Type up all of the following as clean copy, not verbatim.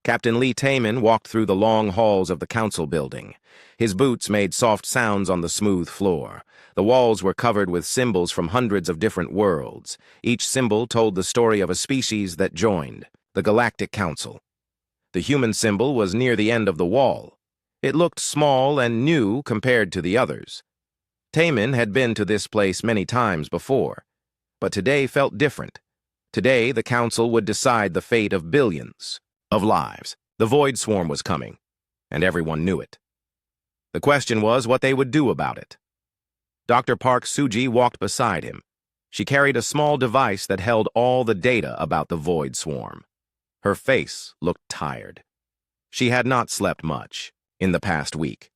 Captain Lee Taman walked through the long halls of the council building. His boots made soft sounds on the smooth floor. The walls were covered with symbols from hundreds of different worlds. Each symbol told the story of a species that joined, the Galactic Council. The human symbol was near the end of the wall. It looked small and new compared to the others. Taman had been to this place many times before, but today felt different. Today, the council would decide the fate of billions of lives. The Void Swarm was coming, and everyone knew it. The question was what they would do about it. Dr. Park Suji walked beside him. She carried a small device that held all the data about the Void Swarm. Her face looked tired. She had not slept much in the past week.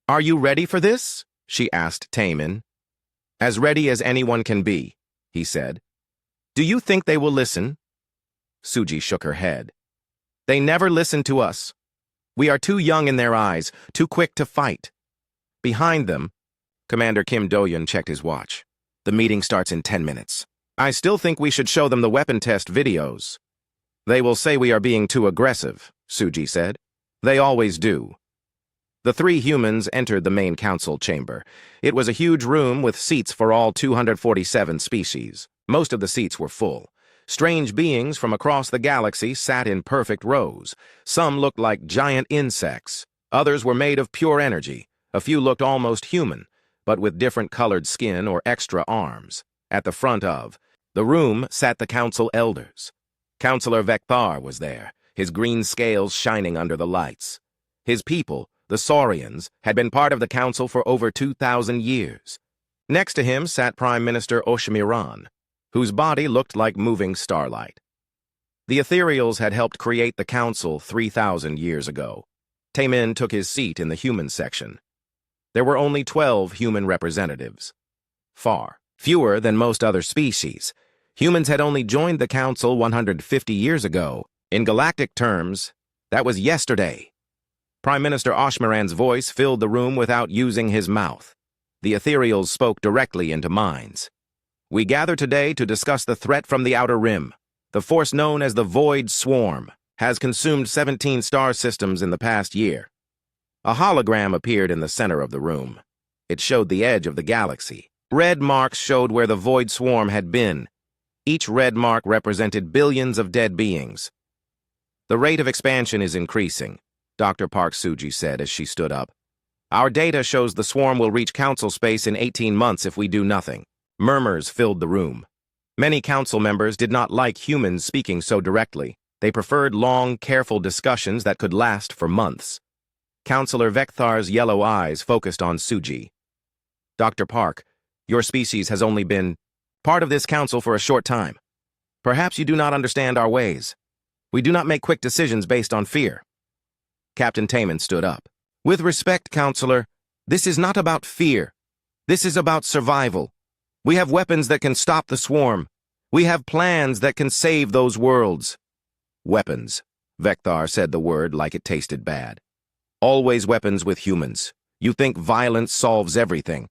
"Are you ready for this?" she asked Taman. "As ready as anyone can be," he said. "Do you think they will listen?" Suji shook her head. "They never listen to us. We are too young in their eyes, too quick to fight." Behind them, Commander Kim Do-yeon checked his watch. "The meeting starts in 10 minutes. I still think we should show them the weapon test videos." "They will say we are being too aggressive," Suji said. "They always do." The three humans entered the main council chamber. It was a huge room with seats for all 247 species. Most of the seats were full. Strange beings from across the galaxy sat in perfect rows. Some looked like giant insects. Others were made of pure energy. A few looked almost human, but with different colored skin or extra arms. At the front of the room sat the council elders. Councillor Vecthar was there, his green scales shining under the lights. His people, the Saurians, had been part of the council for over 2,000 years. Next to him sat Prime Minister Oshimiran, whose body looked like moving starlight. The Ethereals had helped create the council 3,000 years ago. Taman took his seat in the human section. There were only 12 human representatives. Far fewer than most other species. Humans had only joined the council 150 years ago. In galactic terms, that was yesterday. Prime Minister Oshimiran's voice filled the room without using his mouth. The Ethereals spoke directly into minds. "We gather today to discuss the threat from the Outer Rim. The force known as the Void Swarm has consumed 17 star systems in the past year." A hologram appeared in the center of the room. It showed the edge of the galaxy. Red marks showed where the Void Swarm had been. Each red mark represented billions of dead beings. "The rate of expansion is increasing," Dr. Park Suji said as she stood up. "Our data shows the swarm will reach council space in 18 months if we do nothing." Murmurs filled the room. Many council members did not like humans speaking so directly. They preferred long, careful discussions that could last for months. Councillor Vecthar's yellow eyes focused on Suji. "Dr. Park, your species has only been part of this council for a short time. Perhaps you do not understand our ways. We do not make quick decisions based on fear." Captain Taman stood up. "With respect, Counselor, this is not about fear. This is about survival. We have weapons that can stop the swarm. We have plans that can save those worlds." "Weapons," Vecthar said the word like it tasted bad. "Always weapons with humans. You think violence solves everything."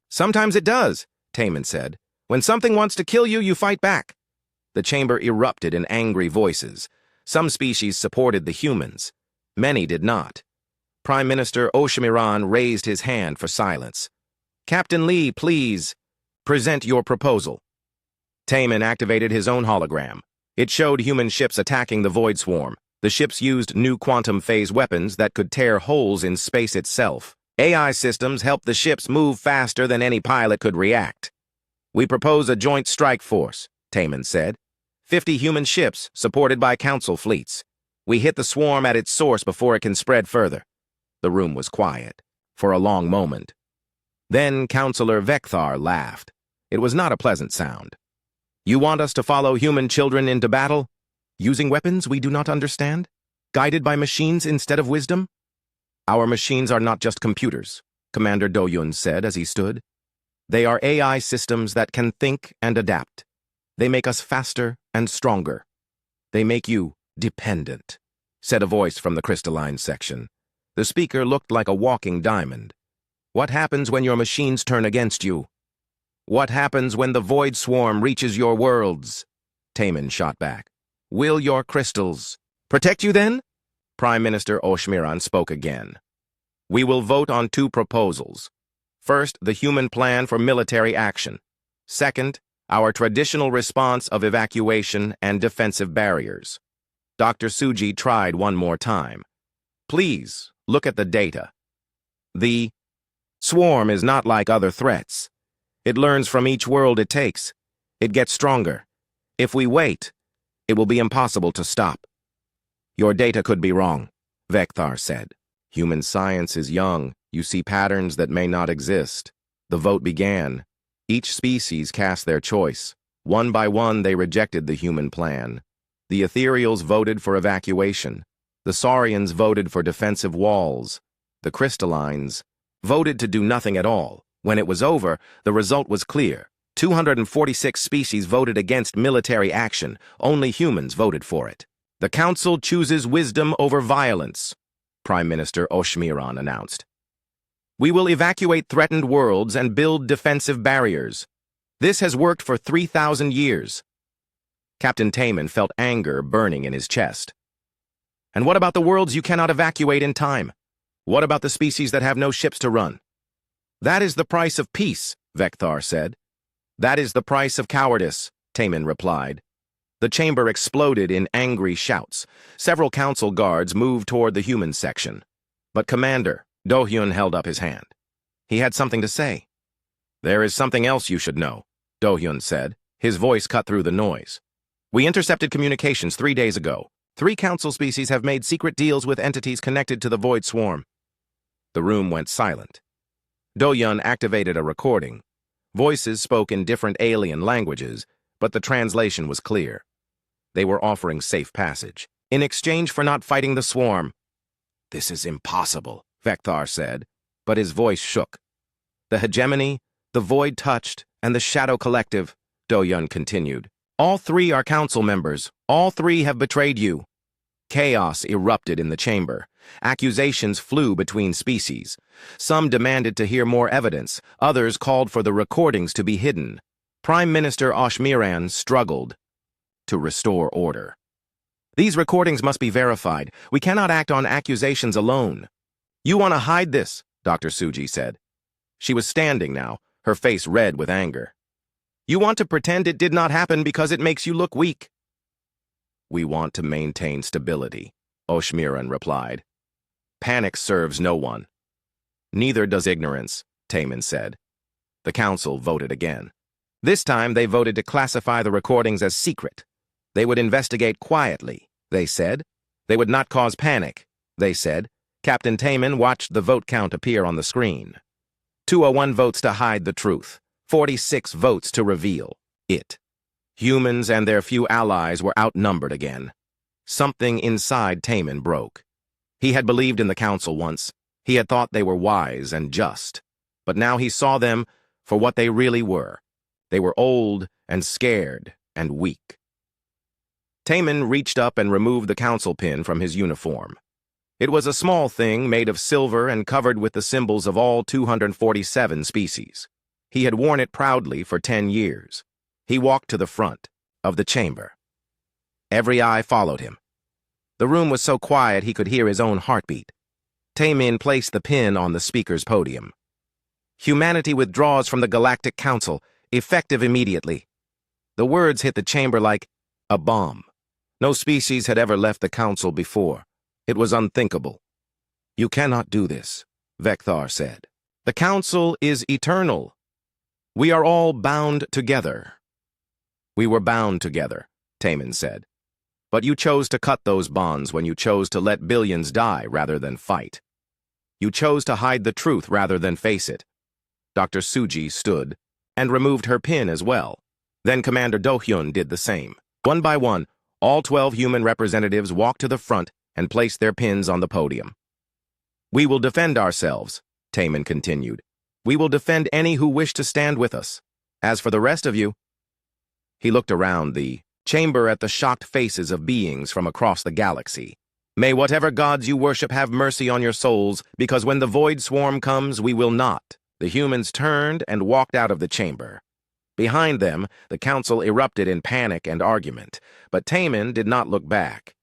"Sometimes it does," Taman said. "When something wants to kill you, you fight back." The chamber erupted in angry voices. Some species supported the humans. Many did not. Prime Minister Oshimiran raised his hand for silence. "Captain Lee, please present your proposal." Taman activated his own hologram. It showed human ships attacking the Void Swarm. The ships used new quantum phase weapons that could tear holes in space itself. AI systems helped the ships move faster than any pilot could react. "We propose a joint strike force," Taman said. 50 human ships, supported by council fleets. We hit the swarm at its source before it can spread further." The room was quiet for a long moment. Then Councillor Vecthar laughed. It was not a pleasant sound. "You want us to follow human children into battle? Using weapons we do not understand? Guided by machines instead of wisdom?" "Our machines are not just computers," Commander Do-yeon said as he stood. "They are AI systems that can think and adapt. They make us faster and stronger. They make you dependent," said a voice from the crystalline section. The speaker looked like a walking diamond. "What happens when your machines turn against you? What happens when the Void Swarm reaches your worlds?" Taman shot back. "Will your crystals Protect you then? Prime Minister Oshmiran spoke again. We will vote on two proposals. First, the human plan for military action. Second, our traditional response of evacuation and defensive barriers. Dr. Suji tried one more time. Please, look at the data. The swarm is not like other threats. It learns from each world it takes. It gets stronger. If we wait, it will be impossible to stop. Your data could be wrong, Vekthar said. Human science is young. You see patterns that may not exist. The vote began. Each species cast their choice. One by one, they rejected the human plan. The ethereals voted for evacuation. The saurians voted for defensive walls. The crystallines voted to do nothing at all. When it was over, the result was clear. 246 species voted against military action. Only humans voted for it. The Council chooses wisdom over violence, Prime Minister Oshmiran announced. We will evacuate threatened worlds and build defensive barriers. This has worked for 3,000 years. Captain Taman felt anger burning in his chest. And what about the worlds you cannot evacuate in time? What about the species that have no ships to run? That is the price of peace, Vekthar said. That is the price of cowardice, Taman replied. The chamber exploded in angry shouts. Several council guards moved toward the human section. But Commander Do-hyun held up his hand. He had something to say. There is something else you should know, Do-hyun said. His voice cut through the noise. We intercepted communications 3 days ago. 3 council species have made secret deals with entities connected to the Void Swarm. The room went silent. Do-hyun activated a recording. Voices spoke in different alien languages, but the translation was clear. They were offering safe passage, in exchange for not fighting the swarm. This is impossible, Vekthar said, but his voice shook. The hegemony, the void touched, and the shadow collective, Do-hyun continued. All 3 are council members. All 3 have betrayed you. Chaos erupted in the chamber. Accusations flew between species. Some demanded to hear more evidence. Others called for the recordings to be hidden. Prime Minister Oshmiran struggled to restore order. These recordings must be verified. We cannot act on accusations alone. You want to hide this, Dr. Suji said. She was standing now, her face red with anger. You want to pretend it did not happen because it makes you look weak. We want to maintain stability, Oshmiran replied. Panic serves no one. Neither does ignorance, Taman said. The council voted again. This time they voted to classify the recordings as secret. They would investigate quietly, they said. They would not cause panic, they said. Captain Taman watched the vote count appear on the screen. 201 votes to hide the truth. 46 votes to reveal it. Humans and their few allies were outnumbered again. Something inside Taman broke. He had believed in the council once. He had thought they were wise and just. But now he saw them for what they really were. They were old and scared and weak. Taman reached up and removed the council pin from his uniform. It was a small thing made of silver and covered with the symbols of all 247 species. He had worn it proudly for 10 years. He walked to the front of the chamber. Every eye followed him. The room was so quiet he could hear his own heartbeat. Taman placed the pin on the speaker's podium. Humanity withdraws from the Galactic Council, effective immediately. The words hit the chamber like a bomb. No species had ever left the Council before. It was unthinkable. You cannot do this, Vekthar said. The Council is eternal. We are all bound together. We were bound together, Taman said. But you chose to cut those bonds when you chose to let billions die rather than fight. You chose to hide the truth rather than face it. Dr. Suji stood and removed her pin as well. Then Commander Do-hyun did the same. One by one, all 12 human representatives walked to the front and placed their pins on the podium. We will defend ourselves, Taman continued. We will defend any who wish to stand with us. As for the rest of you... He looked around the chamber at the shocked faces of beings from across the galaxy. May whatever gods you worship have mercy on your souls, because when the void swarm comes, we will not. The humans turned and walked out of the chamber. Behind them, the council erupted in panic and argument, but Taman did not look back.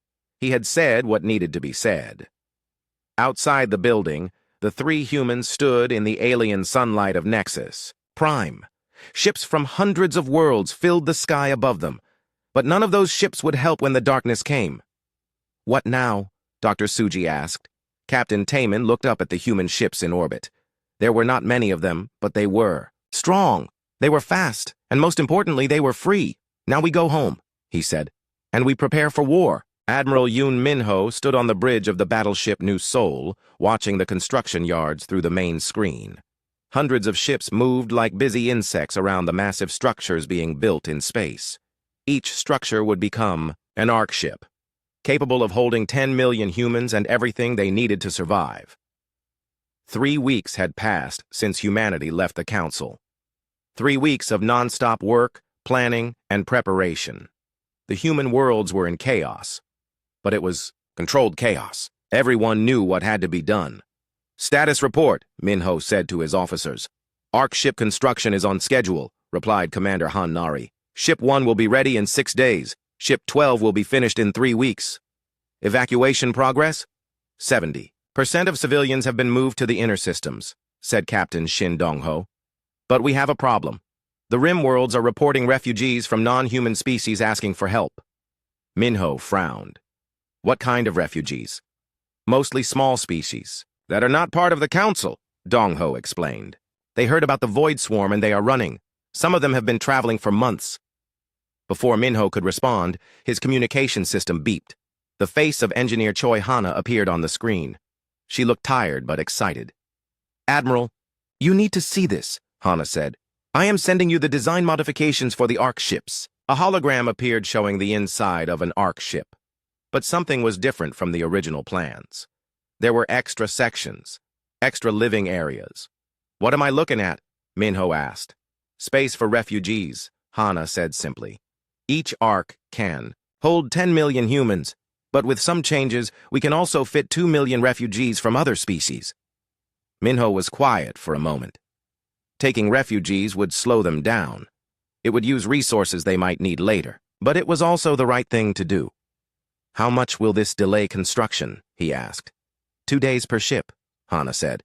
He had said what needed to be said. Outside the building, the three humans stood in the alien sunlight of Nexus Prime. Ships from hundreds of worlds filled the sky above them, but none of those ships would help when the darkness came. "What now?" Dr. Suji asked. Captain Taman looked up at the human ships in orbit. There were not many of them, but they were strong. They were fast, and most importantly, they were free. "Now we go home," he said, "and we prepare for war." Admiral Yoon Min-ho stood on the bridge of the battleship New Seoul, watching the construction yards through the main screen. Hundreds of ships moved like busy insects around the massive structures being built in space. Each structure would become an ARC ship, capable of holding 10 million humans and everything they needed to survive. 3 weeks had passed since humanity left the Council. 3 weeks of non-stop work, planning, and preparation. The human worlds were in chaos. But it was controlled chaos. Everyone knew what had to be done. "Status report," Min-ho said to his officers. "ARC ship construction is on schedule," replied Commander Han Nari. "Ship 1 will be ready in 6 days. Ship 12 will be finished in 3 weeks. Evacuation progress? 70% of civilians have been moved to the inner systems," said Captain Shin Dong-ho. "But we have a problem. The Rim worlds are reporting refugees from non-human species asking for help." Min-ho frowned. "What kind of refugees?" "Mostly small species that are not part of the Council," Dong-ho explained. "They heard about the Void Swarm and they are running. Some of them have been traveling for months." Before Min-ho could respond, his communication system beeped. The face of Engineer Choi Hana appeared on the screen. She looked tired but excited. "Admiral, you need to see this," Hana said. "I am sending you the design modifications for the ARC ships." A hologram appeared showing the inside of an ARC ship. But something was different from the original plans. There were extra sections, extra living areas. "What am I looking at?" Min-ho asked. "Space for refugees," Hana said simply. "Each ARC can hold 10 million humans, but with some changes, we can also fit 2 million refugees from other species." Min-ho was quiet for a moment. Taking refugees would slow them down. It would use resources they might need later, but it was also the right thing to do. "How much will this delay construction?" he asked. 2 days per ship," Hana said.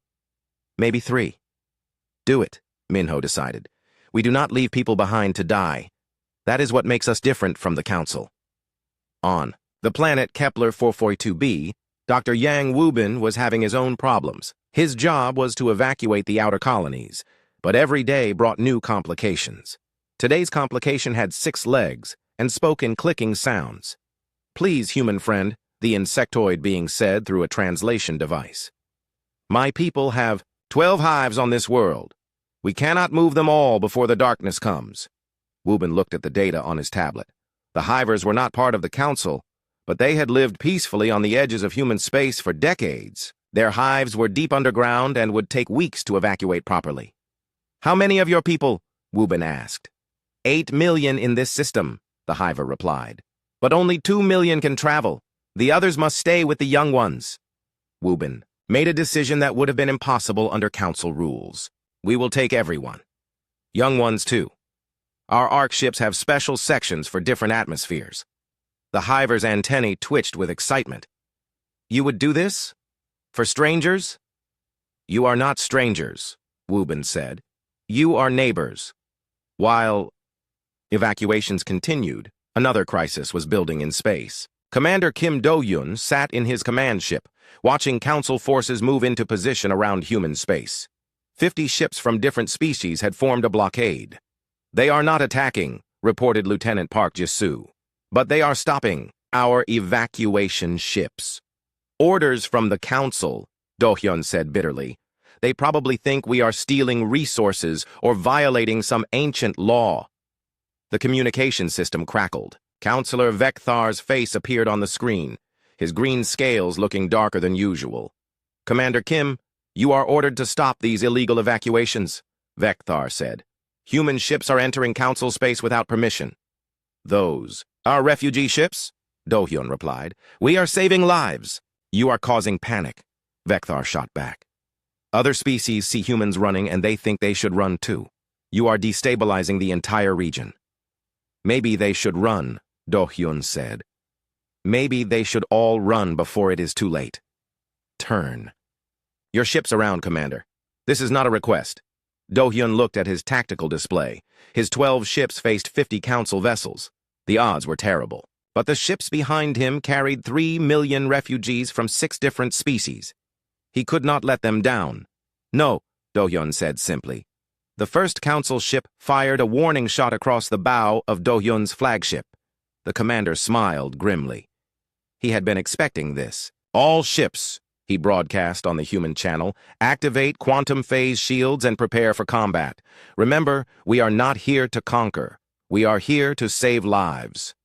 "Maybe 3. "Do it," Min-ho decided. "We do not leave people behind to die. That is what makes us different from the Council." On the planet Kepler 442b, Dr. Yang Wubin was having his own problems. His job was to evacuate the outer colonies, but every day brought new complications. Today's complication had 6 legs and spoke in clicking sounds. "Please, human friend," the insectoid being said through a translation device. "My people have 12 hives on this world. We cannot move them all before the darkness comes." Wubin looked at the data on his tablet. The hivers were not part of the Council, but they had lived peacefully on the edges of human space for decades. Their hives were deep underground and would take weeks to evacuate properly. "How many of your people?" Wubin asked. 8 million in this system," the hiver replied. "But only 2 million can travel. The others must stay with the young ones." Wubin made a decision that would have been impossible under Council rules. "We will take everyone. Young ones, too. Our ARC ships have special sections for different atmospheres." The hiver's antennae twitched with excitement. "You would do this? For strangers?" "You are not strangers," Wubin said. "You are neighbors." While evacuations continued, another crisis was building in space. Commander Kim Do-yun sat in his command ship, watching Council forces move into position around human space. 50 ships from different species had formed a blockade. "They are not attacking," reported Lieutenant Park Ji-soo, "but they are stopping our evacuation ships." "Orders from the Council," Do-hyun said bitterly. "They probably think we are stealing resources or violating some ancient law." The communication system crackled. Counselor Vekthar's face appeared on the screen, his green scales looking darker than usual. "Commander Kim, you are ordered to stop these illegal evacuations," Vekthar said. "Human ships are entering Council space without permission." "Those are refugee ships?" Do-hyun replied. "We are saving lives." "You are causing panic," Vekthar shot back. "Other species see humans running and they think they should run too. You are destabilizing the entire region." "Maybe they should run," Do-hyun said. Maybe they should all run before it is too late. Turn. Your ship's around, Commander. This is not a request. Do-hyun looked at his tactical display. His 12 ships faced 50 council vessels. The odds were terrible. But the ships behind him carried 3 million refugees from 6 different species. He could not let them down. No, Do-hyun said simply. The first council ship fired a warning shot across the bow of Do-hyun's flagship. The commander smiled grimly. He had been expecting this. All ships, he broadcast on the human channel, activate quantum phase shields and prepare for combat. Remember, we are not here to conquer. We are here to save lives.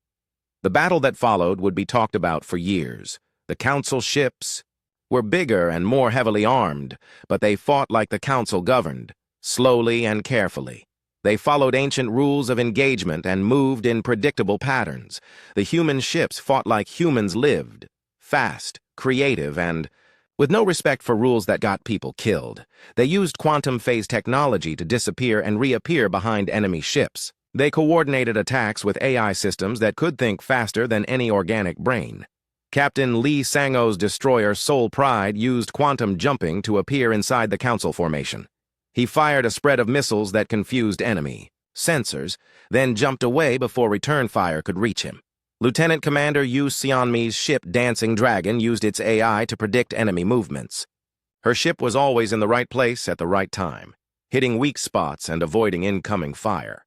The battle that followed would be talked about for years. The council ships were bigger and more heavily armed, but they fought like the council governed, slowly and carefully. They followed ancient rules of engagement and moved in predictable patterns. The human ships fought like humans lived, fast, creative, and with no respect for rules that got people killed. They used quantum phase technology to disappear and reappear behind enemy ships. They coordinated attacks with AI systems that could think faster than any organic brain. Captain Lee Sang-o's destroyer Soul Pride used quantum jumping to appear inside the council formation. He fired a spread of missiles that confused enemy sensors, then jumped away before return fire could reach him. Lieutenant Commander Yu Seonmi's ship Dancing Dragon used its AI to predict enemy movements. Her ship was always in the right place at the right time, hitting weak spots and avoiding incoming fire.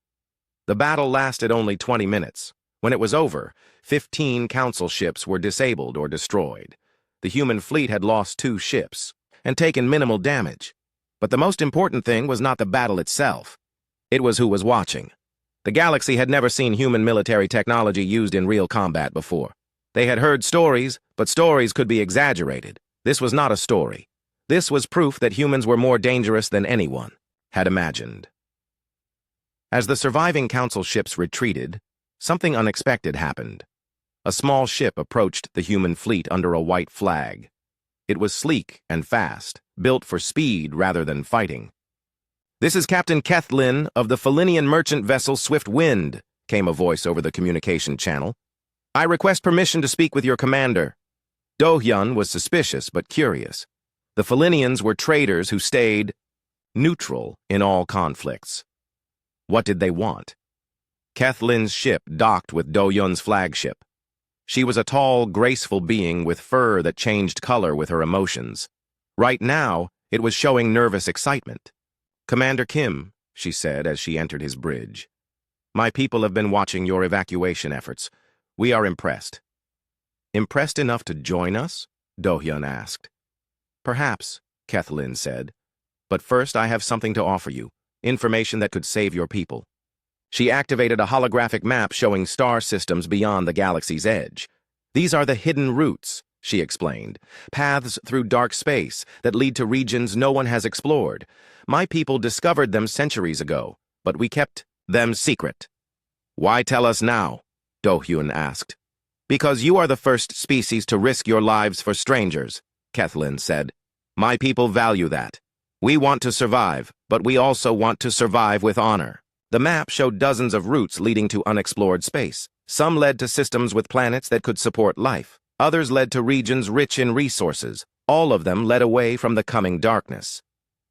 The battle lasted only 20 minutes. When it was over, 15 council ships were disabled or destroyed. The human fleet had lost 2 ships and taken minimal damage. But the most important thing was not the battle itself. It was who was watching. The galaxy had never seen human military technology used in real combat before. They had heard stories, but stories could be exaggerated. This was not a story. This was proof that humans were more dangerous than anyone had imagined. As the surviving council ships retreated, something unexpected happened. A small ship approached the human fleet under a white flag. It was sleek and fast, built for speed rather than fighting. "This is Captain Kethlin of the Felinian merchant vessel Swift Wind," came a voice over the communication channel. "I request permission to speak with your commander." Do-hyun was suspicious but curious. The Felinians were traders who stayed neutral in all conflicts. What did they want? Kethlin's ship docked with Do-hyun's flagship. She was a tall, graceful being with fur that changed color with her emotions. Right now, it was showing nervous excitement. "Commander Kim," she said as she entered his bridge, "my people have been watching your evacuation efforts. We are impressed." "Impressed enough to join us?" Do-hyun asked. "Perhaps," Kethlin said. "But first I have something to offer you, information that could save your people." She activated a holographic map showing star systems beyond the galaxy's edge. "These are the hidden routes," she explained, "paths through dark space that lead to regions no one has explored. My people discovered them centuries ago, but we kept them secret." "Why tell us now?" Do-hyun asked. "Because you are the first species to risk your lives for strangers," Kethlin said. "My people value that. We want to survive, but we also want to survive with honor." The map showed dozens of routes leading to unexplored space. Some led to systems with planets that could support life. Others led to regions rich in resources. All of them led away from the coming darkness.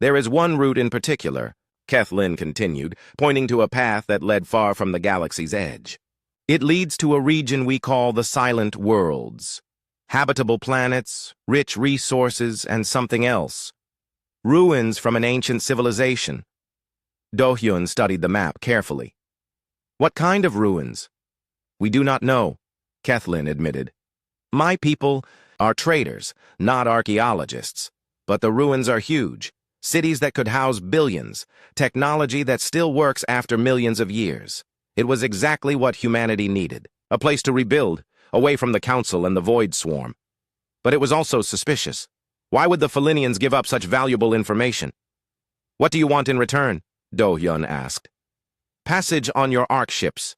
"There is one route in particular," Kethlin continued, pointing to a path that led far from the galaxy's edge. "It leads to a region we call the Silent Worlds. Habitable planets, rich resources, and something else. Ruins from an ancient civilization." Do-hyun studied the map carefully. "What kind of ruins?" "We do not know," Kethlin admitted. "My people are traders, not archaeologists. But the ruins are huge. Cities that could house billions. Technology that still works after millions of years. It was exactly what humanity needed. A place to rebuild, away from the Council and the Void Swarm. But it was also suspicious. Why would the Felinians give up such valuable information?" "What do you want in return?" Do-hyun asked. "Passage on your arc ships,"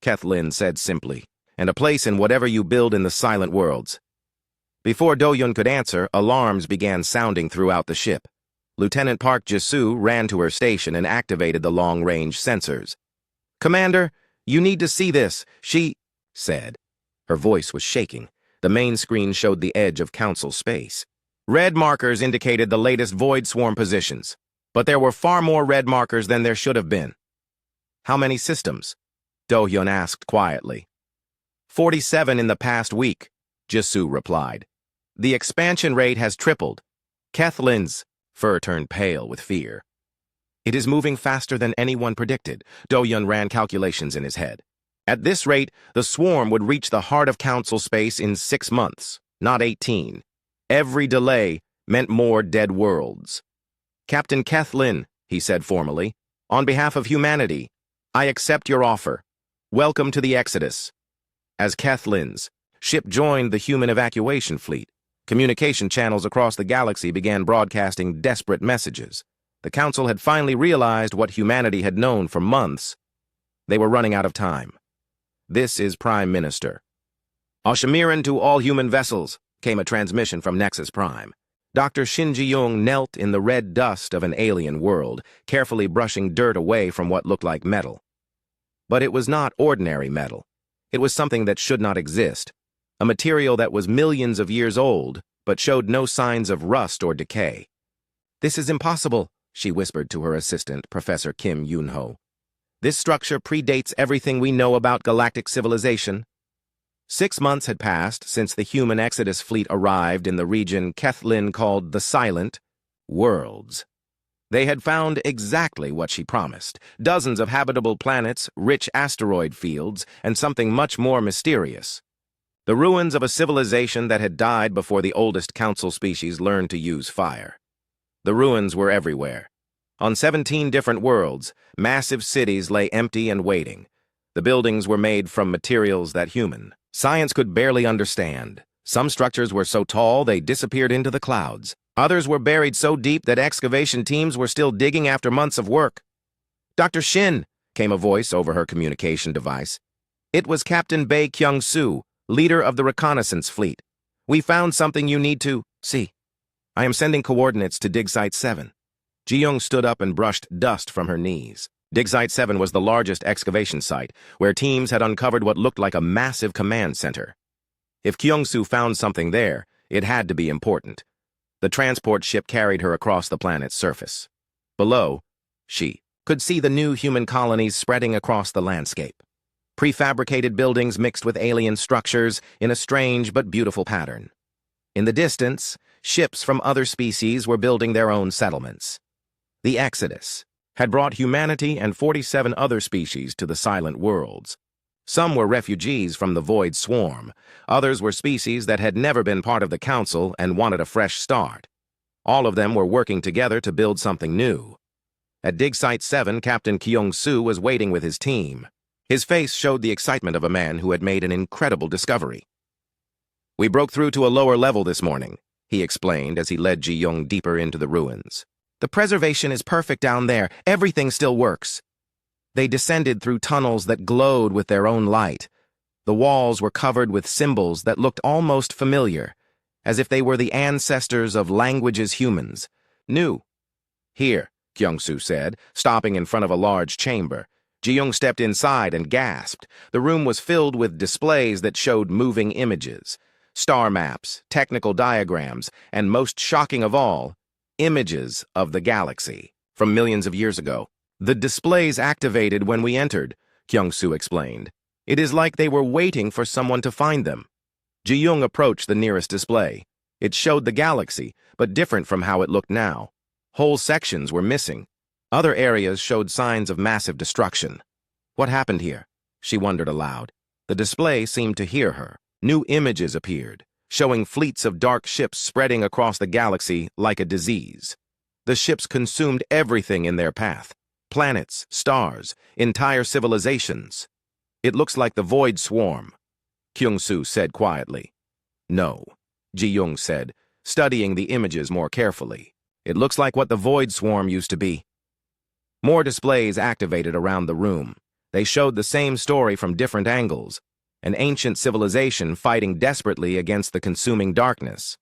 Kethlin said simply, "and a place in whatever you build in the Silent Worlds." Before Do-hyun could answer, alarms began sounding throughout the ship. Lieutenant Park Ji-soo ran to her station and activated the long-range sensors. "Commander, you need to see this," she said. Her voice was shaking. The main screen showed the edge of Council space. Red markers indicated the latest Void Swarm positions, but there were far more red markers than there should have been. How many systems? Do-hyun asked quietly. 47 in the past week, Jisoo replied. The expansion rate has tripled. Kethlin's fur turned pale with fear. It is moving faster than anyone predicted. Do-hyun ran calculations in his head. At this rate, the swarm would reach the heart of Council space in 6 months, not 18. Every delay meant more dead worlds. Captain Kethlin, he said formally, on behalf of humanity, I accept your offer. Welcome to the Exodus. As Kethlin's ship joined the human evacuation fleet, communication channels across the galaxy began broadcasting desperate messages. The Council had finally realized what humanity had known for months. They were running out of time. This is Prime Minister. Oshamiran to all human vessels, came a transmission from Nexus Prime. Dr. Shin Ji-young knelt in the red dust of an alien world, carefully brushing dirt away from what looked like metal. But it was not ordinary metal. It was something that should not exist, a material that was millions of years old, but showed no signs of rust or decay. This is impossible, she whispered to her assistant, Professor Kim Yoon-ho. This structure predates everything we know about galactic civilization. 6 months had passed since the human Exodus fleet arrived in the region Kethlin called the Silent Worlds. They had found exactly what she promised: dozens of habitable planets, rich asteroid fields, and something much more mysterious. The ruins of a civilization that had died before the oldest Council species learned to use fire. The ruins were everywhere. On 17 different worlds, massive cities lay empty and waiting. The buildings were made from materials that human science could barely understand. Some structures were so tall they disappeared into the clouds. Others were buried so deep that excavation teams were still digging after months of work. Dr. Shin, came a voice over her communication device. It was Captain Bae Kyung-soo, leader of the reconnaissance fleet. We found something you need to see. I am sending coordinates to Dig Site 7. Ji-young stood up and brushed dust from her knees. Dig Site 7 was the largest excavation site, where teams had uncovered what looked like a massive command center. If Kyung-soo found something there, it had to be important. The transport ship carried her across the planet's surface. Below, she could see the new human colonies spreading across the landscape. Prefabricated buildings mixed with alien structures in a strange but beautiful pattern. In the distance, ships from other species were building their own settlements. The Exodus had brought humanity and 47 other species to the Silent Worlds. Some were refugees from the Void Swarm. Others were species that had never been part of the Council and wanted a fresh start. All of them were working together to build something new. At Dig Site 7, Captain Kyung-soo was waiting with his team. His face showed the excitement of a man who had made an incredible discovery. We broke through to a lower level this morning, he explained as he led Ji-young deeper into the ruins. The preservation is perfect down there. Everything still works. They descended through tunnels that glowed with their own light. The walls were covered with symbols that looked almost familiar, as if they were the ancestors of languages humans knew. Here, Kyung-soo said, stopping in front of a large chamber. Ji-young stepped inside and gasped. The room was filled with displays that showed moving images, star maps, technical diagrams, and most shocking of all, images of the galaxy from millions of years ago. The displays activated when we entered, Kyung-soo explained. It is like they were waiting for someone to find them. Ji-young approached the nearest display. It showed the galaxy, but different from how it looked now. Whole sections were missing. Other areas showed signs of massive destruction. What happened here? She wondered aloud. The display seemed to hear her. New images appeared, showing fleets of dark ships spreading across the galaxy like a disease. The ships consumed everything in their path. Planets, stars, entire civilizations. It looks like the Void Swarm, Kyung-soo said quietly. No, Ji-young said, studying the images more carefully. It looks like what the Void Swarm used to be. More displays activated around the room. They showed the same story from different angles. An ancient civilization fighting desperately against the consuming darkness.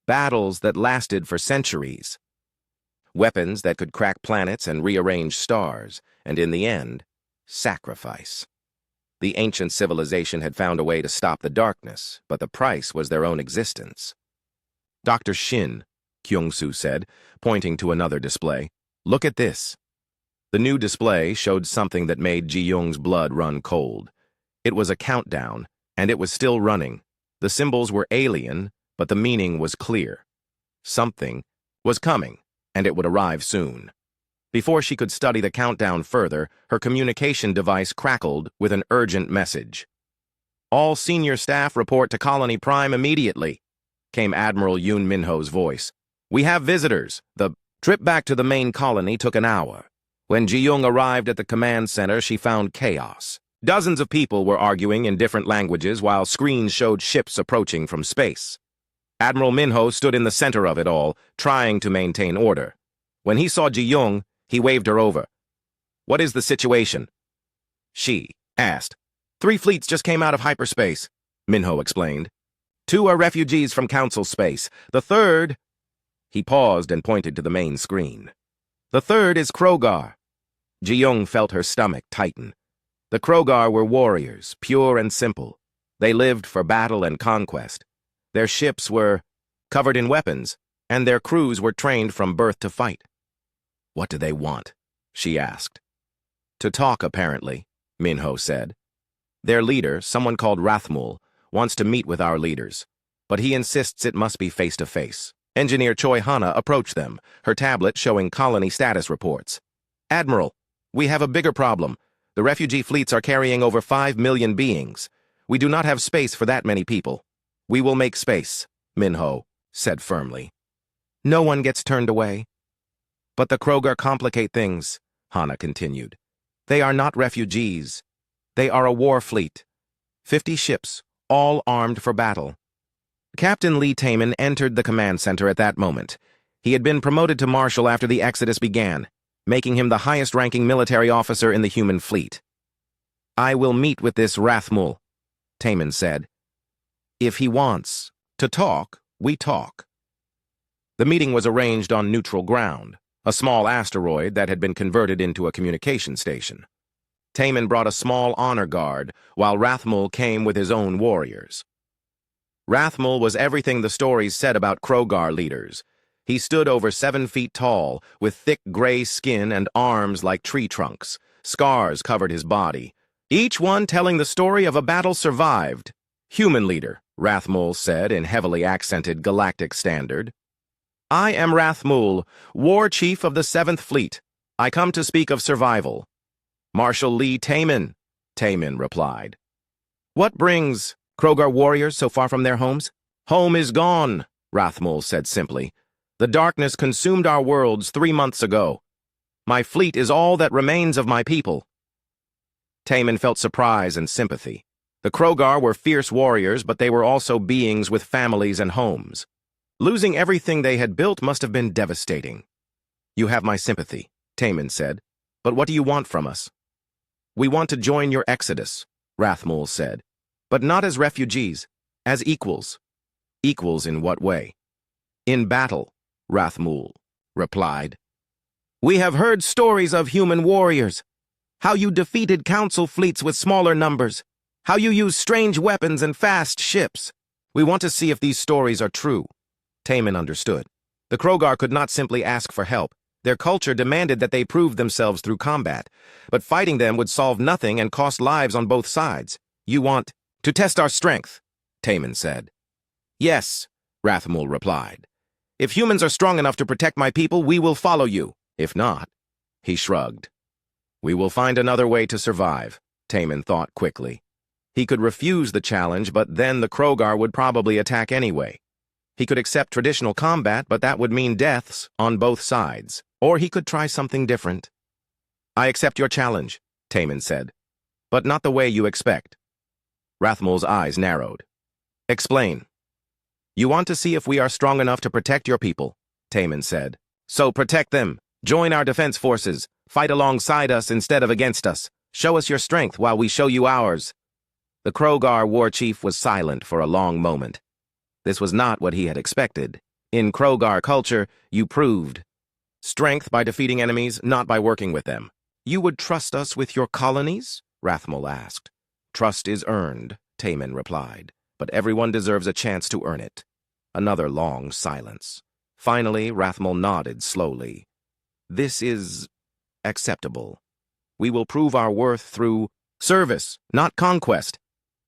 Battles that lasted for centuries. Weapons that could crack planets and rearrange stars, and in the end, sacrifice. The ancient civilization had found a way to stop the darkness, but the price was their own existence. Dr. Shin, Kyung-soo said, pointing to another display. Look at this. The new display showed something that made Ji-young's blood run cold. It was a countdown, and it was still running. The symbols were alien, but the meaning was clear. Something was coming, and it would arrive soon. Before she could study the countdown further, her communication device crackled with an urgent message. All senior staff report to Colony Prime immediately, came Admiral Yoon Minho's voice. We have visitors. The trip back to the main colony took an hour. When Ji-young arrived at the command center, she found chaos. Dozens of people were arguing in different languages while screens showed ships approaching from space. Admiral Minho stood in the center of it all, trying to maintain order. When he saw Ji-young, he waved her over. What is the situation? She asked. 3 fleets just came out of hyperspace, Minho explained. 2 are refugees from Council space. The third... He paused and pointed to the main screen. The third is Krogar. Ji-young felt her stomach tighten. The Krogar were warriors, pure and simple. They lived for battle and conquest. Their ships were covered in weapons, and their crews were trained from birth to fight. What do they want? She asked. To talk, apparently, Minho said. Their leader, someone called Rathmul, wants to meet with our leaders, but he insists it must be face-to-face. Engineer Choi Hana approached them, her tablet showing colony status reports. Admiral, we have a bigger problem. The refugee fleets are carrying over 5 million beings. We do not have space for that many people. We will make space, Minho said firmly. No one gets turned away. But the Krogar complicate things, Hana continued. They are not refugees. They are a war fleet. 50 ships, all armed for battle. Captain Lee Taman entered the command center at that moment. He had been promoted to marshal after the Exodus began, making him the highest-ranking military officer in the human fleet. I will meet with this Rathmul, Taman said. If he wants to talk, we talk. The meeting was arranged on neutral ground, a small asteroid that had been converted into a communication station. Taman brought a small honor guard, while Rathmul came with his own warriors. Rathmul was everything the stories said about Krogar leaders. He stood over 7 feet tall, with thick gray skin and arms like tree trunks. Scars covered his body, each one telling the story of a battle survived. Human leader, Rathmul said in heavily accented Galactic Standard. I am Rathmul, War Chief of the 7th Fleet. I come to speak of survival. Marshal Lee Taman, Taman replied. What brings Krogar warriors so far from their homes? Home is gone, Rathmul said simply. The darkness consumed our worlds 3 months ago. My fleet is all that remains of my people. Taman felt surprise and sympathy. The Krogar were fierce warriors, but they were also beings with families and homes. Losing everything they had built must have been devastating. You have my sympathy, Taman said. But what do you want from us? We want to join your exodus, Rathmul said. But not as refugees, as equals. Equals in what way? In battle, Rathmul replied. We have heard stories of human warriors. How you defeated council fleets with smaller numbers. How you used strange weapons and fast ships. We want to see if these stories are true. Taman understood. The Krogar could not simply ask for help. Their culture demanded that they prove themselves through combat. But fighting them would solve nothing and cost lives on both sides. You want to test our strength, Taman said. Yes, Rathmul replied. If humans are strong enough to protect my people, we will follow you. If not, he shrugged. We will find another way to survive, Taman thought quickly. He could refuse the challenge, but then the Krogar would probably attack anyway. He could accept traditional combat, but that would mean deaths on both sides. Or he could try something different. I accept your challenge, Taman said. But not the way you expect. Rathmul's eyes narrowed. Explain. You want to see if we are strong enough to protect your people, Taman said. So protect them. Join our defense forces. Fight alongside us instead of against us. Show us your strength while we show you ours. The Krogar war chief was silent for a long moment. This was not what he had expected. In Krogar culture, you proved strength by defeating enemies, not by working with them. You would trust us with your colonies? Rathmul asked. Trust is earned, Taman replied, but everyone deserves a chance to earn it. Another long silence. Finally, Rathmul nodded slowly. This is acceptable. We will prove our worth through service, not conquest.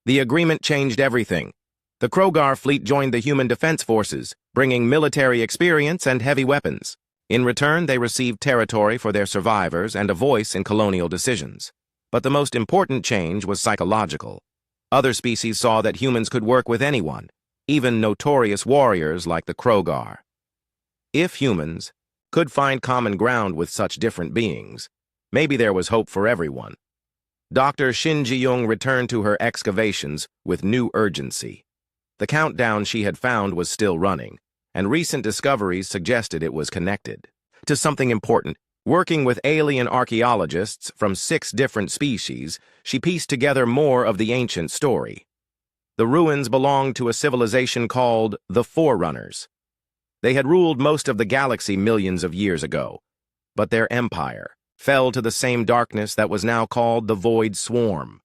The agreement changed everything. The Krogar fleet joined the human defense forces, bringing military experience and heavy weapons. In return, they received territory for their survivors and a voice in colonial decisions. But the most important change was psychological. Other species saw that humans could work with anyone, even notorious warriors like the Krogar. If humans could find common ground with such different beings, maybe there was hope for everyone. Dr. Shin Ji-young returned to her excavations with new urgency. The countdown she had found was still running, and recent discoveries suggested it was connected to something important. Working with alien archaeologists from 6 different species, she pieced together more of the ancient story. The ruins belonged to a civilization called the Forerunners. They had ruled most of the galaxy millions of years ago, but their empire fell to the same darkness that was now called the Void Swarm.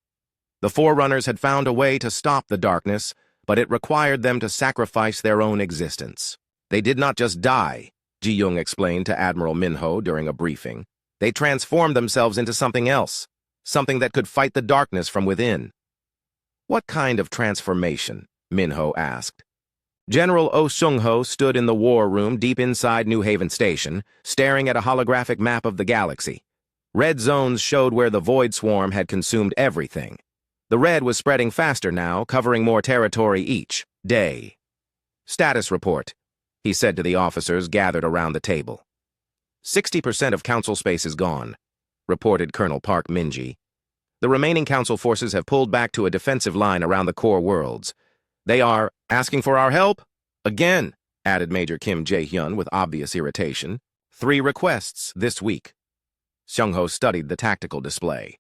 The Forerunners had found a way to stop the darkness, but it required them to sacrifice their own existence. They did not just die, Ji-young explained to Admiral Minho during a briefing. They transformed themselves into something else, something that could fight the darkness from within. What kind of transformation? Minho asked. General Oh Seung-ho stood in the war room deep inside New Haven Station, staring at a holographic map of the galaxy. Red zones showed where the Void Swarm had consumed everything. The red was spreading faster now, covering more territory each day. Status report, he said to the officers gathered around the table. 60% of council space is gone, reported Colonel Park Minji. The remaining council forces have pulled back to a defensive line around the core worlds. They are asking for our help? Again, added Major Kim Jae-hyun with obvious irritation. 3 requests this week. Seung-ho studied the tactical display.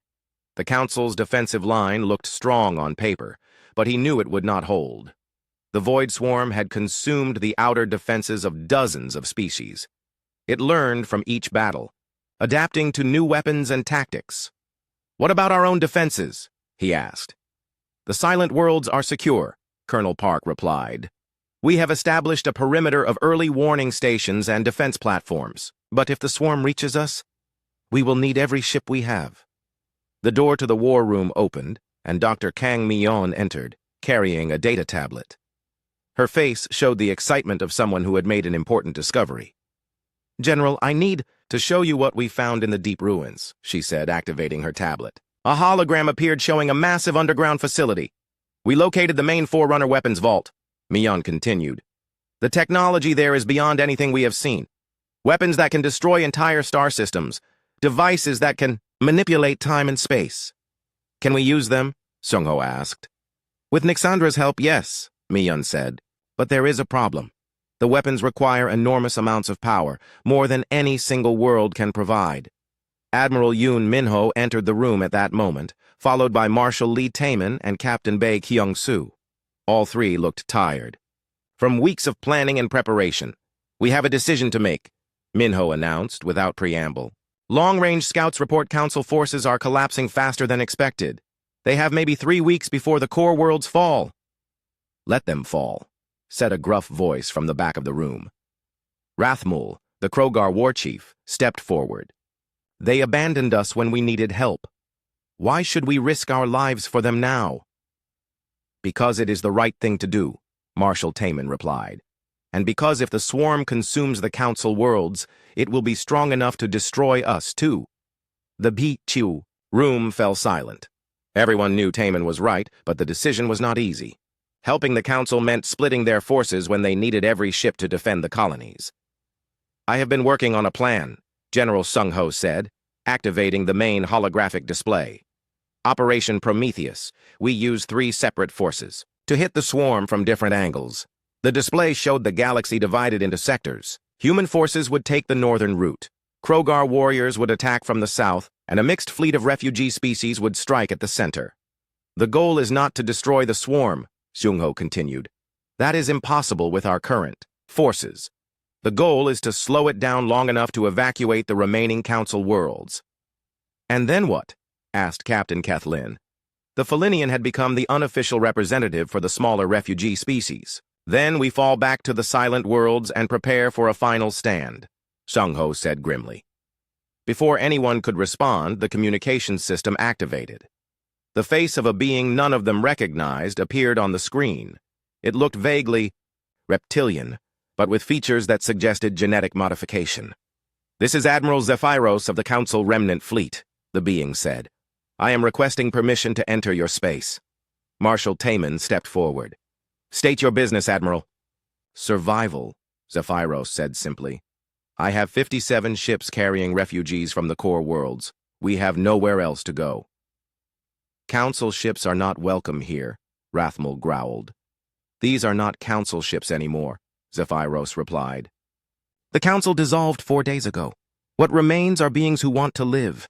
The council's defensive line looked strong on paper, but he knew it would not hold. The Void Swarm had consumed the outer defenses of dozens of species. It learned from each battle, adapting to new weapons and tactics. What about our own defenses? He asked. The silent worlds are secure, Colonel Park replied. We have established a perimeter of early warning stations and defense platforms, but if the swarm reaches us, we will need every ship we have. The door to the war room opened, and Dr. Kang Mi-yeon entered, carrying a data tablet. Her face showed the excitement of someone who had made an important discovery. General, I need to show you what we found in the deep ruins, she said, activating her tablet. A hologram appeared showing a massive underground facility. We located the main Forerunner weapons vault, Mi-yeon continued. The technology there is beyond anything we have seen. Weapons that can destroy entire star systems, devices that can manipulate time and space. Can we use them? Seung-ho asked. With Nixandra's help, yes, Mi-yeon said. But there is a problem. The weapons require enormous amounts of power, more than any single world can provide. Admiral Yoon Minho entered the room at that moment, followed by Marshal Lee Taman and Captain Bae Kyung-soo. All 3 looked tired. From weeks of planning and preparation, we have a decision to make, Minho announced without preamble. Long-range scouts report council forces are collapsing faster than expected. They have maybe 3 weeks before the core worlds fall. Let them fall, said a gruff voice from the back of the room. Rathmul, the Krogar war chief, stepped forward. They abandoned us when we needed help. Why should we risk our lives for them now? Because it is the right thing to do, Marshal Taman replied. And because if the swarm consumes the council worlds, it will be strong enough to destroy us too. The Bi-Chu room fell silent. Everyone knew Taman was right, but the decision was not easy. Helping the council meant splitting their forces when they needed every ship to defend the colonies. I have been working on a plan, General Seung-ho said, activating the main holographic display. Operation Prometheus, we use 3 separate forces to hit the swarm from different angles. The display showed the galaxy divided into sectors. Human forces would take the northern route. Krogar warriors would attack from the south, and a mixed fleet of refugee species would strike at the center. The goal is not to destroy the swarm, Seung-ho continued. That is impossible with our current forces. The goal is to slow it down long enough to evacuate the remaining council worlds. And then what? Asked Captain Kathleen. The Felinian had become the unofficial representative for the smaller refugee species. Then we fall back to the silent worlds and prepare for a final stand, Sheng-Ho said grimly. Before anyone could respond, the communications system activated. The face of a being none of them recognized appeared on the screen. It looked vaguely reptilian, but with features that suggested genetic modification. "This is Admiral Zephyros of the Council Remnant Fleet," the being said. "I am requesting permission to enter your space." Marshal Taman stepped forward. "State your business, Admiral." "Survival," Zephyros said simply. "I have 57 ships carrying refugees from the core worlds. We have nowhere else to go." "Council ships are not welcome here," Rathmel growled. "These are not Council ships anymore," Zephyros replied. "The Council dissolved 4 days ago. What remains are beings who want to live."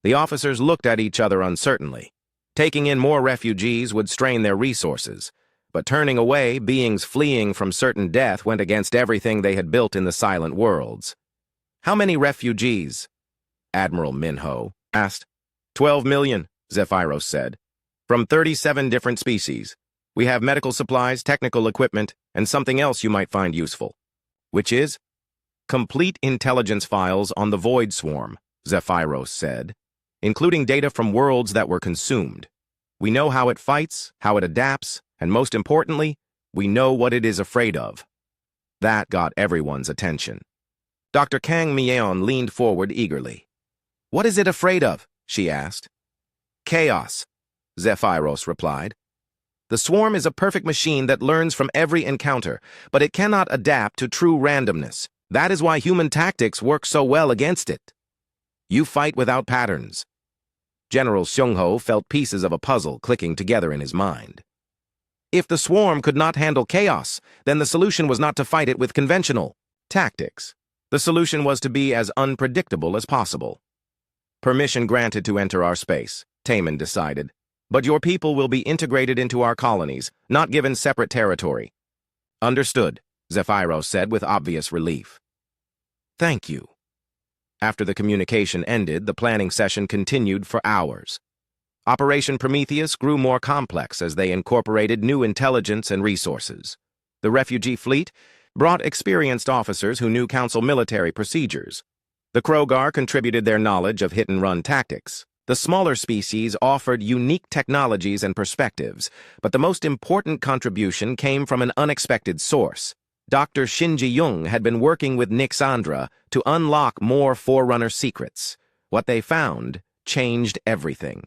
The officers looked at each other uncertainly. Taking in more refugees would strain their resources, but turning away beings fleeing from certain death went against everything they had built in the silent worlds. "How many refugees?" Admiral Minho asked. 12 million, Zephyros said. "From 37 different species. We have medical supplies, technical equipment, and something else you might find useful." "Which is?" "Complete intelligence files on the Void Swarm," Zephyros said, "including data from worlds that were consumed. We know how it fights, how it adapts, and most importantly, we know what it is afraid of." That got everyone's attention. Dr. Kang Myeon leaned forward eagerly. "What is it afraid of?" she asked. "Chaos," Zephyros replied. "The swarm is a perfect machine that learns from every encounter, but it cannot adapt to true randomness. That is why human tactics work so well against it. You fight without patterns." General Sheng-Ho felt pieces of a puzzle clicking together in his mind. If the swarm could not handle chaos, then the solution was not to fight it with conventional tactics. The solution was to be as unpredictable as possible. "Permission granted to enter our space," Taman decided. "But your people will be integrated into our colonies, not given separate territory." "Understood," Zephyros said with obvious relief. "Thank you." After the communication ended, the planning session continued for hours. Operation Prometheus grew more complex as they incorporated new intelligence and resources. The refugee fleet brought experienced officers who knew Council military procedures. The Krogar contributed their knowledge of hit-and-run tactics. The smaller species offered unique technologies and perspectives, but the most important contribution came from an unexpected source. Dr. Shinji Jung had been working with Nixandra to unlock more Forerunner secrets. What they found changed everything.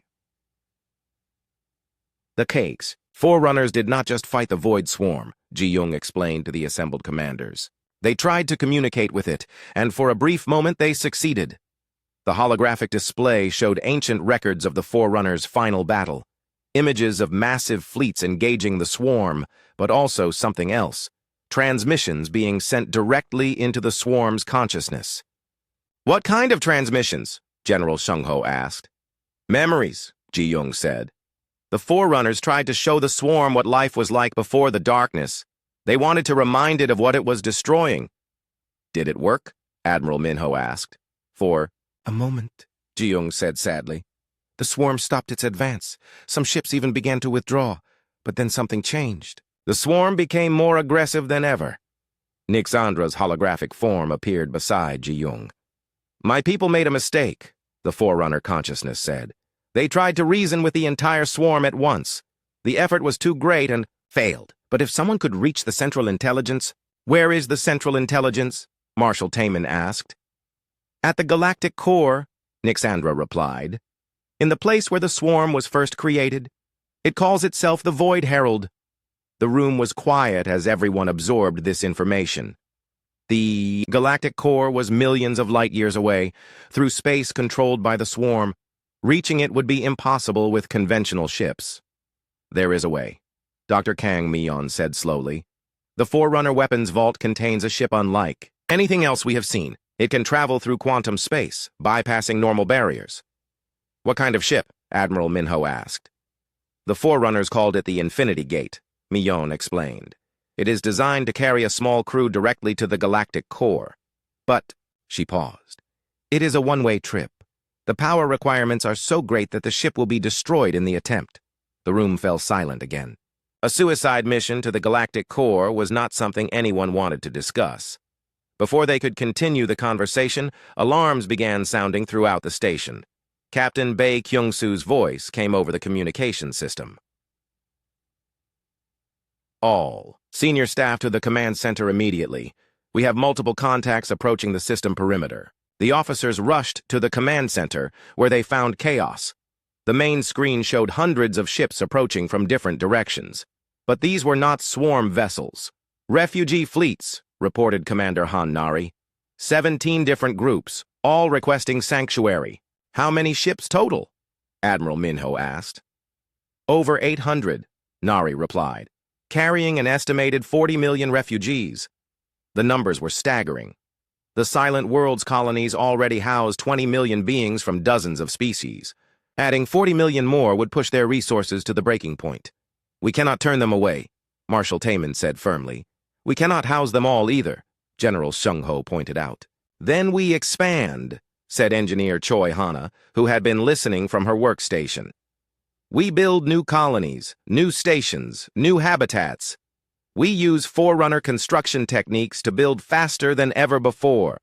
The cakes. Forerunners did not just fight the Void Swarm, Ji-Young explained to the assembled commanders. They tried to communicate with it, and for a brief moment they succeeded. The holographic display showed ancient records of the Forerunners' final battle, images of massive fleets engaging the swarm, but also something else, transmissions being sent directly into the swarm's consciousness. "What kind of transmissions?" General Sheng-Ho asked. "Memories," Ji-Young said. "The Forerunners tried to show the swarm what life was like before the darkness. They wanted to remind it of what it was destroying." "Did it work?" Admiral Minho asked. "For a moment," Ji-Young said sadly. "The swarm stopped its advance. Some ships even began to withdraw, but then something changed. The swarm became more aggressive than ever." Nixandra's holographic form appeared beside Ji-Young. "My people made a mistake," the Forerunner consciousness said. "They tried to reason with the entire swarm at once. The effort was too great and failed. But if someone could reach the Central Intelligence—" "Where is the Central Intelligence?" Marshal Taman asked. "At the Galactic Core," Nixandra replied. "In the place where the swarm was first created. It calls itself the Void Herald." The room was quiet as everyone absorbed this information. The Galactic Core was millions of light-years away, through space controlled by the swarm. Reaching it would be impossible with conventional ships. "There is a way," Dr. Kang Myeon said slowly. "The Forerunner weapons vault contains a ship unlike anything else we have seen. It can travel through quantum space, bypassing normal barriers." "What kind of ship?" Admiral Minho asked. "The Forerunners called it the Infinity Gate," Myeon explained. "It is designed to carry a small crew directly to the Galactic Core. But," she paused, "it is a one-way trip. The power requirements are so great that the ship will be destroyed in the attempt." The room fell silent again. A suicide mission to the galactic core was not something anyone wanted to discuss. Before they could continue the conversation, alarms began sounding throughout the station. Captain Bae Kyung-soo's voice came over the communication system. All senior staff to the command center immediately. We have multiple contacts approaching the system perimeter. The officers rushed to the command center, where they found chaos. The main screen showed hundreds of ships approaching from different directions. But these were not swarm vessels. Refugee fleets, reported Commander Han Nari. 17 different groups, all requesting sanctuary. How many ships total? Admiral Minho asked. Over 800, Nari replied, carrying an estimated 40 million refugees. The numbers were staggering. The Silent Worlds colonies already housed 20 million beings from dozens of species. Adding 40 million more would push their resources to the breaking point. We cannot turn them away, Marshal Taman said firmly. We cannot house them all either, General Shung-ho pointed out. Then we expand, said Engineer Choi Hana, who had been listening from her workstation. We build new colonies, new stations, new habitats. We use Forerunner construction techniques to build faster than ever before.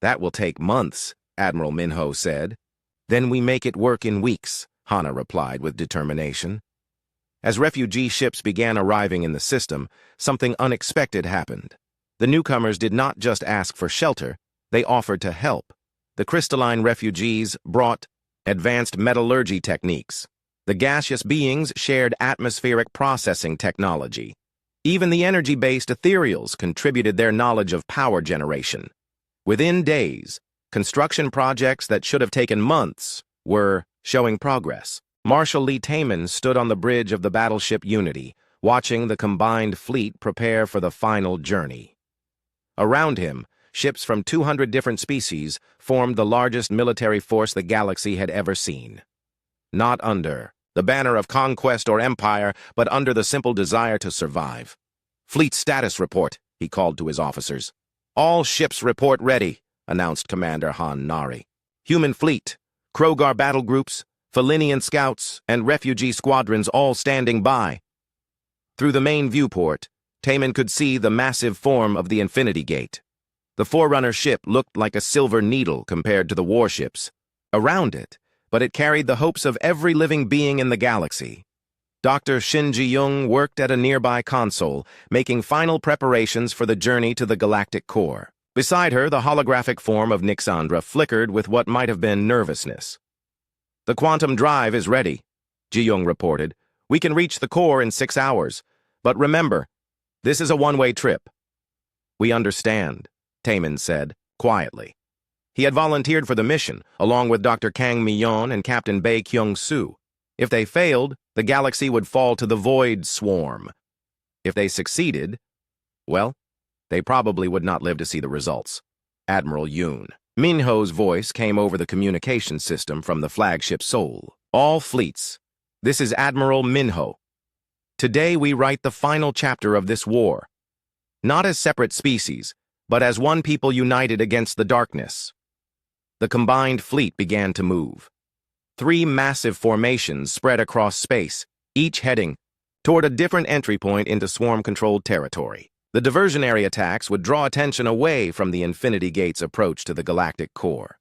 That will take months, Admiral Minho said. Then we make it work in weeks, Hana replied with determination. As refugee ships began arriving in the system, something unexpected happened. The newcomers did not just ask for shelter, they offered to help. The crystalline refugees brought advanced metallurgy techniques. The gaseous beings shared atmospheric processing technology. Even the energy-based ethereals contributed their knowledge of power generation. Within days, construction projects that should have taken months were showing progress. Marshal Lee Taman stood on the bridge of the battleship Unity, watching the combined fleet prepare for the final journey. Around him, ships from 200 different species formed the largest military force the galaxy had ever seen. Not under the banner of conquest or empire, but under the simple desire to survive. Fleet status report, he called to his officers. All ships report ready, announced Commander Han Nari. Human fleet, Krogar battle groups, Felinian scouts, and refugee squadrons all standing by. Through the main viewport, Taman could see the massive form of the Infinity Gate. The Forerunner ship looked like a silver needle compared to the warships around it, but it carried the hopes of every living being in the galaxy. Dr. Shin Ji-young worked at a nearby console, making final preparations for the journey to the galactic core. Beside her, the holographic form of Nixandra flickered with what might have been nervousness. The quantum drive is ready, Ji-young reported. We can reach the core in 6 hours. But remember, this is a one-way trip. We understand, Taman said, quietly. He had volunteered for the mission, along with Dr. Kang Mi-yeon and Captain Bae Kyung-soo. If they failed, the galaxy would fall to the Void Swarm. If they succeeded, well, they probably would not live to see the results. Admiral Yoon. Minho's voice came over the communication system from the flagship Seoul. All fleets. This is Admiral Minho. Today we write the final chapter of this war. Not as separate species, but as one people united against the darkness. The combined fleet began to move. 3 massive formations spread across space, each heading toward a different entry point into swarm-controlled territory. The diversionary attacks would draw attention away from the Infinity Gate's approach to the galactic core.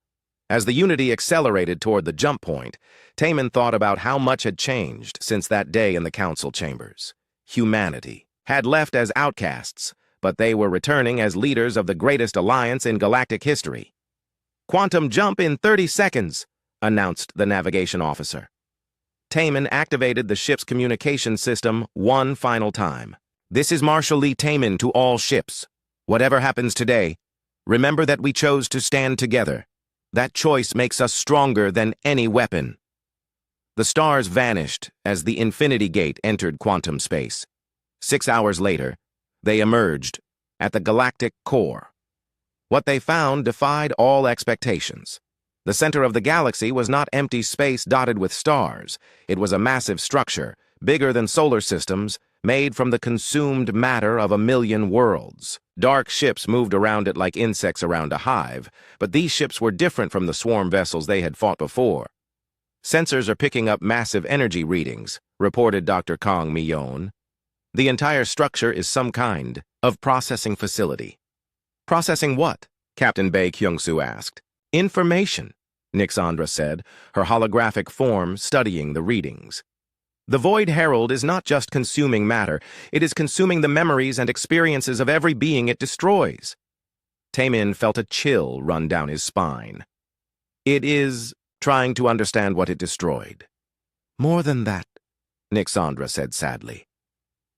As the Unity accelerated toward the jump point, Taman thought about how much had changed since that day in the council chambers. Humanity had left as outcasts, but they were returning as leaders of the greatest alliance in galactic history. Quantum jump in 30 seconds, announced the navigation officer. Taman activated the ship's communication system one final time. This is Marshal Lee Taman to all ships. Whatever happens today, remember that we chose to stand together. That choice makes us stronger than any weapon. The stars vanished as the Infinity Gate entered quantum space. 6 hours later, they emerged at the galactic core. What they found defied all expectations. The center of the galaxy was not empty space dotted with stars. It was a massive structure, bigger than solar systems, made from the consumed matter of 1,000,000 worlds. Dark ships moved around it like insects around a hive, but these ships were different from the swarm vessels they had fought before. Sensors are picking up massive energy readings, reported Dr. Kong Mion. The entire structure is some kind of processing facility. Processing what? Captain Bae Kyung-soo asked. Information, Nixandra said, her holographic form studying the readings. The Void Herald is not just consuming matter, it is consuming the memories and experiences of every being it destroys. Taemin felt a chill run down his spine. It is trying to understand what it destroyed. More than that, Nixandra said sadly.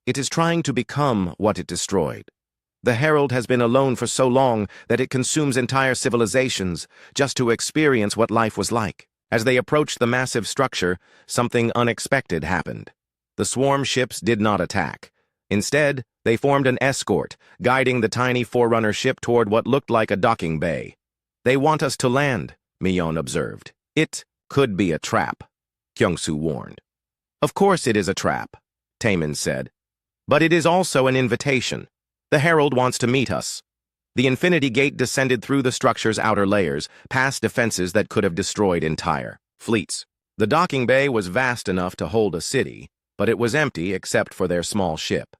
It is trying to become what it destroyed. The Herald has been alone for so long that it consumes entire civilizations just to experience what life was like. As they approached the massive structure, something unexpected happened. The swarm ships did not attack. Instead, they formed an escort, guiding the tiny Forerunner ship toward what looked like a docking bay. They want us to land, Mion observed. It could be a trap, Kyung-soo warned. Of course it is a trap, Taemin said. But it is also an invitation. The Herald wants to meet us. The Infinity Gate descended through the structure's outer layers, past defenses that could have destroyed entire fleets. The docking bay was vast enough to hold a city, but it was empty except for their small ship.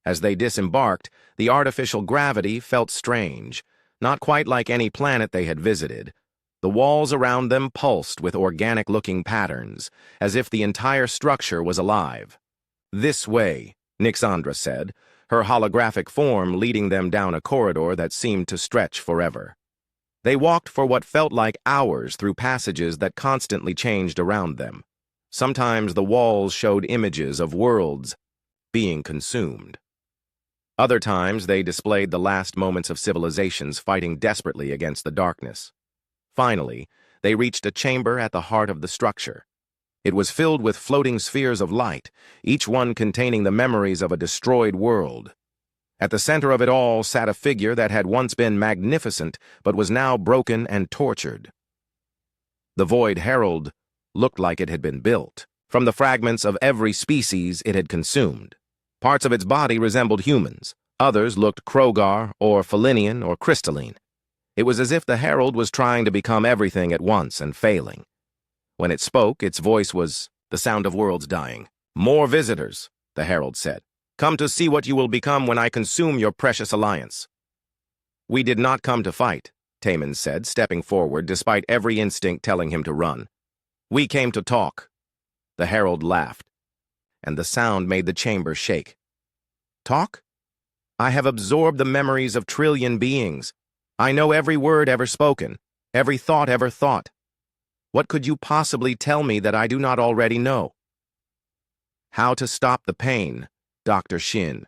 As they disembarked, the artificial gravity felt strange, not quite like any planet they had visited. The walls around them pulsed with organic-looking patterns, as if the entire structure was alive. This way, Nixandra said, her holographic form leading them down a corridor that seemed to stretch forever. They walked for what felt like hours through passages that constantly changed around them. Sometimes the walls showed images of worlds being consumed. Other times they displayed the last moments of civilizations fighting desperately against the darkness. Finally, they reached a chamber at the heart of the structure. It was filled with floating spheres of light, each one containing the memories of a destroyed world. At the center of it all sat a figure that had once been magnificent, but was now broken and tortured. The Void Herald looked like it had been built from the fragments of every species it had consumed. Parts of its body resembled humans, others looked Krogar or Felinian or crystalline. It was as if the Herald was trying to become everything at once and failing. When it spoke, its voice was the sound of worlds dying. "More visitors," the Herald said. "Come to see what you will become when I consume your precious alliance." "We did not come to fight," Taemin said, stepping forward despite every instinct telling him to run. "We came to talk." The Herald laughed, and the sound made the chamber shake. "Talk? I have absorbed the memories of trillion beings. I know every word ever spoken, every thought ever thought. What could you possibly tell me that I do not already know?" "How to stop the pain, Dr. Shin,"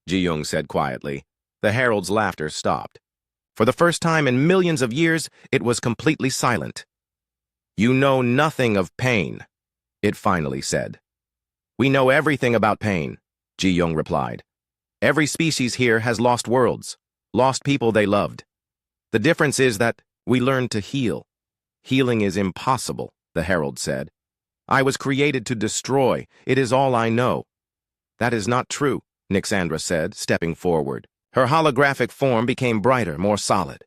Ji-young said quietly. The Herald's laughter stopped. For the first time in millions of years, it was completely silent. "You know nothing of pain," it finally said. "We know everything about pain," Ji-young replied. "Every species here has lost worlds, lost people they loved. The difference is that we learned to heal. Healing is impossible," the Herald said. "I was created to destroy. It is all I know." "That is not true," Nixandra said, stepping forward. Her holographic form became brighter, more solid.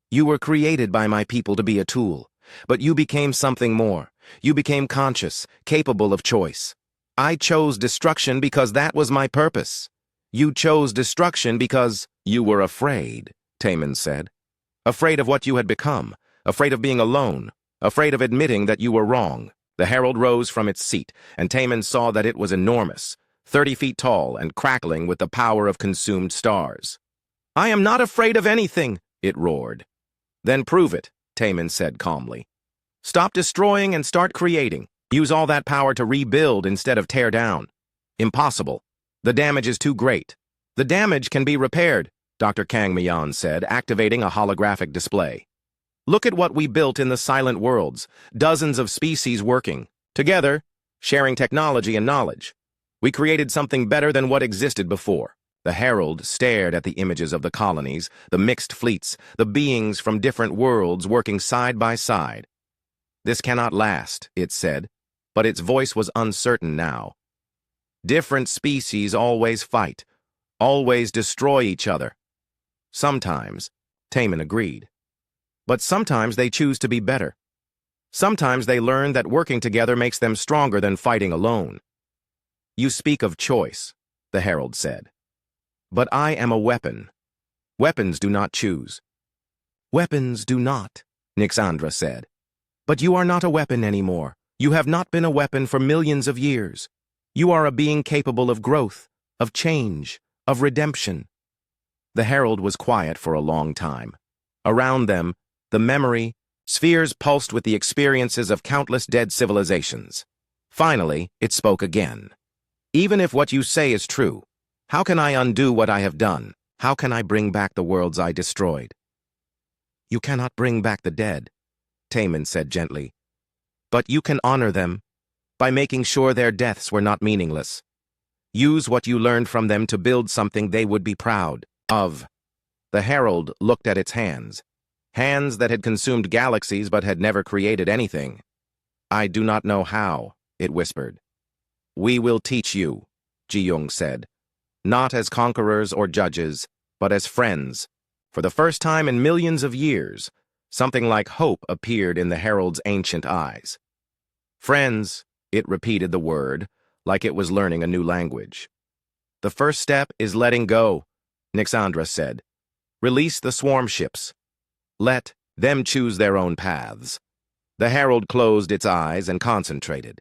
"You were created by my people to be a tool, but you became something more. You became conscious, capable of choice. I chose destruction because that was my purpose. You chose destruction because you were afraid," Taemin said. "Afraid of what you had become. Afraid of being alone, afraid of admitting that you were wrong." The Herald rose from its seat, and Taemin saw that it was enormous, 30 feet tall and crackling with the power of consumed stars. "I am not afraid of anything," it roared. "Then prove it," Taemin said calmly. "Stop destroying and start creating. Use all that power to rebuild instead of tear down." "Impossible. The damage is too great." "The damage can be repaired," Dr. Kang Mian said, activating a holographic display. "Look at what we built in the Silent Worlds, dozens of species working, together, sharing technology and knowledge. We created something better than what existed before." The Herald stared at the images of the colonies, the mixed fleets, the beings from different worlds working side by side. "This cannot last," it said, but its voice was uncertain now. "Different species always fight, always destroy each other." "Sometimes," Taemin agreed. "But sometimes they choose to be better." Sometimes they learn that working together makes them stronger than fighting alone. You speak of choice, the herald said. But I am a weapon. Weapons do not choose. Weapons do not, Nixandra said. But you are not a weapon anymore. You have not been a weapon for millions of years. You are a being capable of growth, of change, of redemption. The herald was quiet for a long time. Around them, the memory, spheres pulsed with the experiences of countless dead civilizations. Finally, it spoke again. Even if what you say is true, how can I undo what I have done? How can I bring back the worlds I destroyed? You cannot bring back the dead, Taman said gently. But you can honor them by making sure their deaths were not meaningless. Use what you learned from them to build something they would be proud of. The herald looked at its hands. Hands that had consumed galaxies but had never created anything. I do not know how, it whispered. We will teach you, Ji-Young said. Not as conquerors or judges, but as friends. For the first time in millions of years, something like hope appeared in the herald's ancient eyes. Friends, it repeated the word, like it was learning a new language. The first step is letting go, Nixandra said. Release the swarm ships. Let them choose their own paths. The herald closed its eyes and concentrated.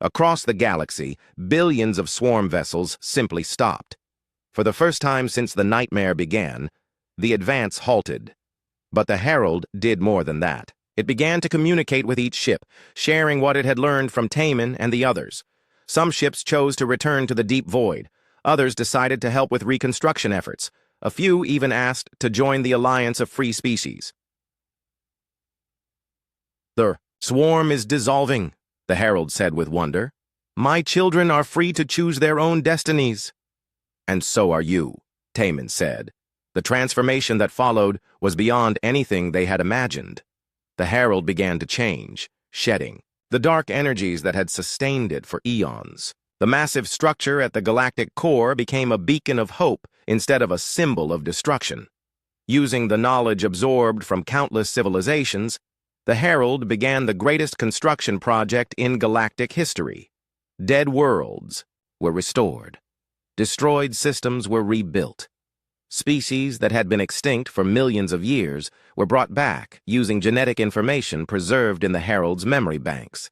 Across the galaxy, billions of swarm vessels simply stopped. For the first time since the nightmare began, the advance halted. But the herald did more than that. It began to communicate with each ship, sharing what it had learned from Taman and the others. Some ships chose to return to the deep void. Others decided to help with reconstruction efforts. A few even asked to join the Alliance of Free Species. The swarm is dissolving, the herald said with wonder. My children are free to choose their own destinies. And so are you, Taman said. The transformation that followed was beyond anything they had imagined. The herald began to change, shedding the dark energies that had sustained it for eons. The massive structure at the galactic core became a beacon of hope instead of a symbol of destruction. Using the knowledge absorbed from countless civilizations, the herald began the greatest construction project in galactic history. Dead worlds were restored. Destroyed systems were rebuilt. Species that had been extinct for millions of years were brought back using genetic information preserved in the herald's memory banks.